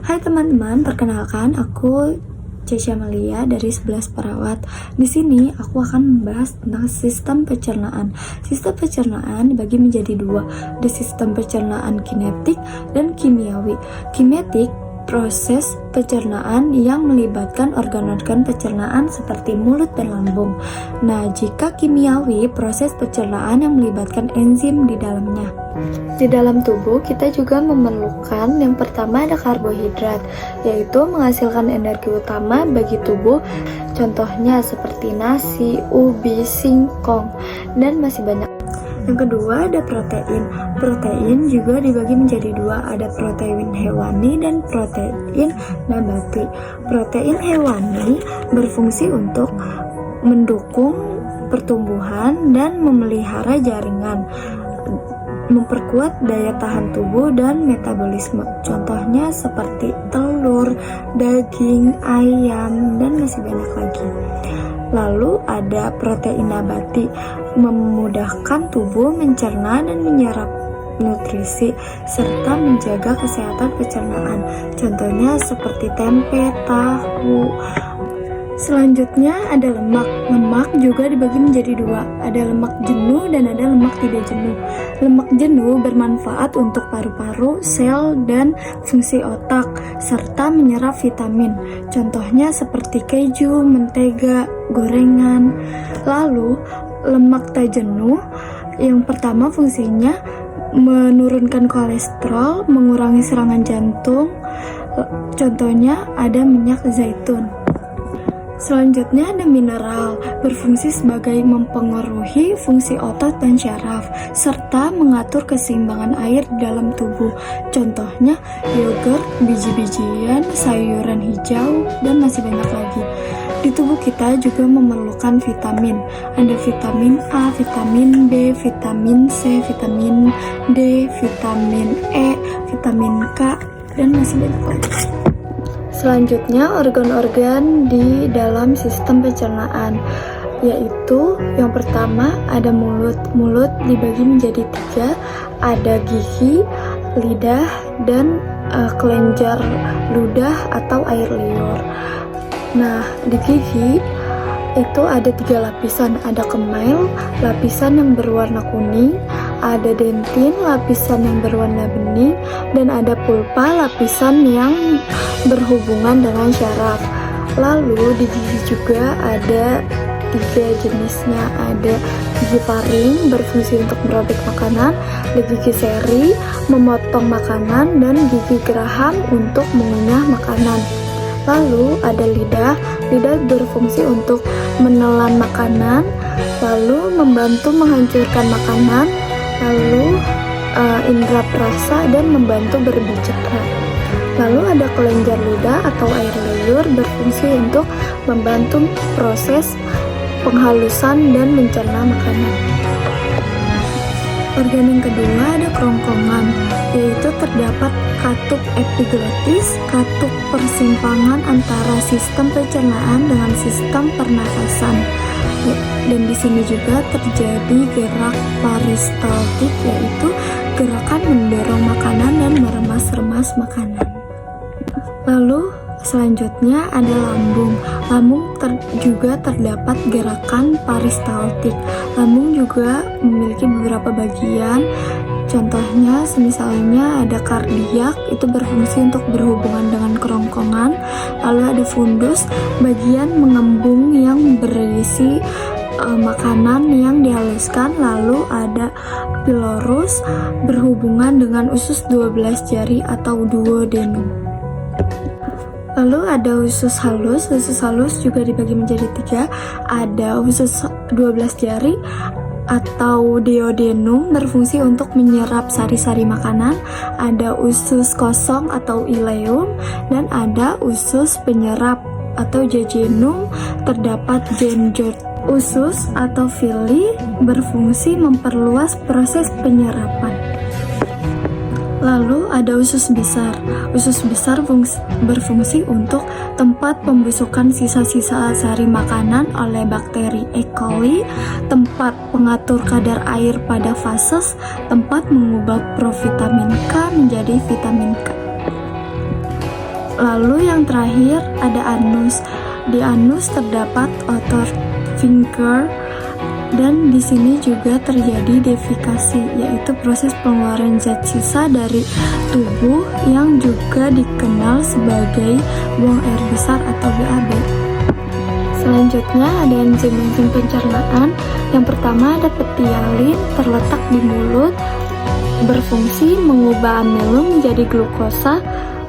Hai teman-teman, perkenalkan aku Cesha Malia dari 11 Perawat. Di sini aku akan membahas tentang sistem pencernaan. Sistem pencernaan dibagi menjadi dua, ada sistem pencernaan kinetik dan kimiawi. Kinetik proses pencernaan yang melibatkan organ-organ pencernaan seperti mulut dan lambung. Nah, jika kimiawi, proses pencernaan yang melibatkan enzim di dalamnya. Di dalam tubuh kita juga memerlukan yang pertama ada karbohidrat, yaitu menghasilkan energi utama bagi tubuh. Contohnya seperti nasi, ubi, singkong, dan masih banyak. Yang kedua ada protein. Protein juga dibagi menjadi dua, ada protein hewani dan protein nabati. Protein hewani berfungsi untuk mendukung pertumbuhan dan memelihara jaringan, memperkuat daya tahan tubuh dan metabolisme. Contohnya seperti telur, daging, ayam, dan masih banyak lagi. Lalu ada protein nabati, memudahkan tubuh mencerna dan menyerap nutrisi serta menjaga kesehatan pencernaan. Contohnya seperti tempe, tahu. Selanjutnya ada lemak. Lemak juga dibagi menjadi dua, ada lemak jenuh dan ada lemak tidak jenuh. Lemak jenuh bermanfaat untuk paru-paru, sel, dan fungsi otak, serta menyerap vitamin. Contohnya seperti keju, mentega, gorengan. Lalu lemak tak jenuh, yang pertama fungsinya menurunkan kolesterol, mengurangi serangan jantung. Contohnya ada minyak zaitun. Selanjutnya ada mineral, berfungsi sebagai mempengaruhi fungsi otot dan syaraf, serta mengatur keseimbangan air di dalam tubuh. Contohnya yogurt, biji-bijian, sayuran hijau, dan masih banyak lagi. Di tubuh kita juga memerlukan vitamin. Ada vitamin A, vitamin B, vitamin C, vitamin D, vitamin E, vitamin K, dan masih banyak lagi. Selanjutnya organ-organ di dalam sistem pencernaan, yaitu yang pertama ada mulut. Mulut dibagi menjadi tiga, ada gigi, lidah, dan kelenjar ludah atau air liur. Nah, di gigi itu ada tiga lapisan, ada kemail, lapisan yang berwarna kuning, ada dentin, lapisan yang berwarna bening, dan ada pulpa, lapisan yang berhubungan dengan syaraf. Lalu di gigi juga ada tiga jenisnya, ada gigi faring berfungsi untuk merobek makanan, ada gigi seri memotong makanan, dan gigi geraham untuk mengunyah makanan. Lalu ada lidah. Lidah berfungsi untuk menelan makanan, lalu membantu menghancurkan makanan, lalu indera perasa, dan membantu berbicara. Lalu ada kelenjar ludah atau air liur berfungsi untuk membantu proses penghalusan dan mencerna makanan. Organ yang kedua ada kerongkongan, yaitu terdapat katup epiglotis, katup persimpangan antara sistem pencernaan dengan sistem pernafasan. Dan di sini juga terjadi gerak peristaltik, yaitu gerakan mendorong makanan dan meremas-remas makanan. Lalu selanjutnya ada lambung. Lambung juga terdapat gerakan peristaltik. Lambung juga memiliki beberapa bagian. Contohnya misalnya ada kardiak, itu berfungsi untuk berhubungan dengan kerongkongan. Lalu ada fundus, bagian mengembung yang berisi makanan yang dihaluskan. Lalu ada pilorus, berhubungan dengan usus 12 jari atau duodenum. Lalu ada usus halus. Usus halus juga dibagi menjadi tiga, ada usus 12 jari atau duodenum, berfungsi untuk menyerap sari-sari makanan, ada usus kosong atau ileum, dan ada usus penyerap atau jejunum, terdapat genjot. Usus atau villi berfungsi memperluas proses penyerapan. Lalu ada usus besar. Usus besar berfungsi untuk tempat pembusukan sisa-sisa sari makanan oleh bakteri E. coli, tempat pengatur kadar air pada fases, tempat mengubah provitamin K menjadi vitamin K. Lalu yang terakhir ada anus. Di anus terdapat outer sphincter dan di sini juga terjadi defekasi, yaitu proses pengeluaran zat sisa dari tubuh yang juga dikenal sebagai buang air besar atau BAB. Selanjutnya ada enzim-enzim pencernaan. Yang pertama ada petialin, terletak di mulut, berfungsi mengubah amilum menjadi glukosa.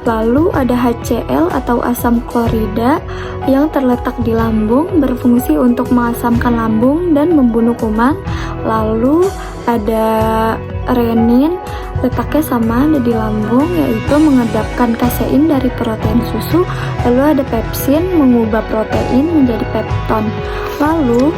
Lalu ada HCl atau asam klorida yang terletak di lambung, berfungsi untuk mengasamkan lambung dan membunuh kuman. Lalu ada renin, letaknya sama, ada di lambung, yaitu mengedapkan kasein dari protein susu. Lalu ada pepsin, mengubah protein menjadi pepton. Lalu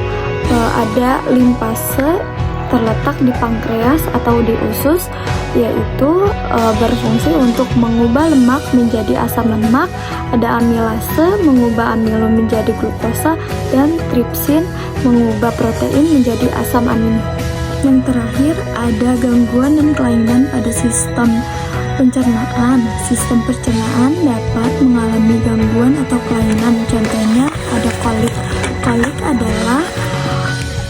ada limpase, terletak di pankreas atau di usus, yaitu berfungsi untuk mengubah lemak menjadi asam lemak. Ada amilase, mengubah amilum menjadi glukosa, dan tripsin, mengubah protein menjadi asam amino. Yang terakhir ada gangguan dan kelainan pada sistem pencernaan. Sistem pencernaan dapat mengalami gangguan atau kelainan. Contohnya ada kolik. Kolik adalah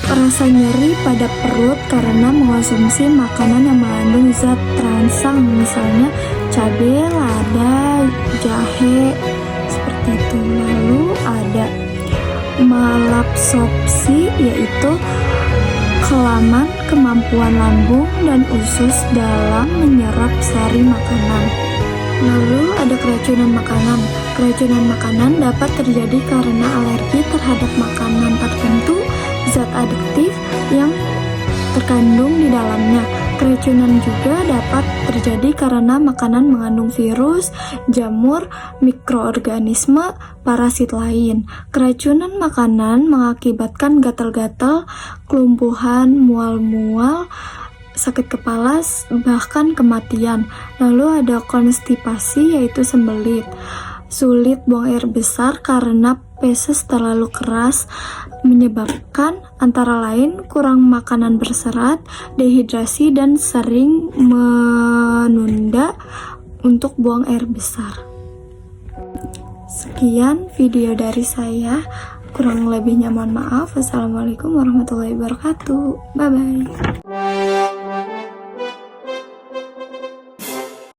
rasa nyeri pada perut karena mengonsumsi makanan yang mengandung zat terangsang, misalnya cabai, lada, jahe, seperti itu. Lalu ada malabsorpsi, yaitu kelaman kemampuan lambung dan usus dalam menyerap sari makanan. Lalu ada keracunan makanan. Keracunan makanan dapat terjadi karena alergi terhadap makanan tertentu, zat adiktif yang terkandung di dalamnya. Keracunan juga dapat terjadi karena makanan mengandung virus, jamur, mikroorganisme, parasit lain. Keracunan makanan mengakibatkan gatal-gatal, kelumpuhan, mual-mual, sakit kepala, bahkan kematian. Lalu ada konstipasi, yaitu sembelit. Sulit buang air besar karena feses terlalu keras, menyebabkan antara lain kurang makanan berserat, dehidrasi, dan sering menunda untuk buang air besar. Sekian video dari saya, kurang lebihnya mohon maaf. Wassalamualaikum warahmatullahi wabarakatuh. Bye bye.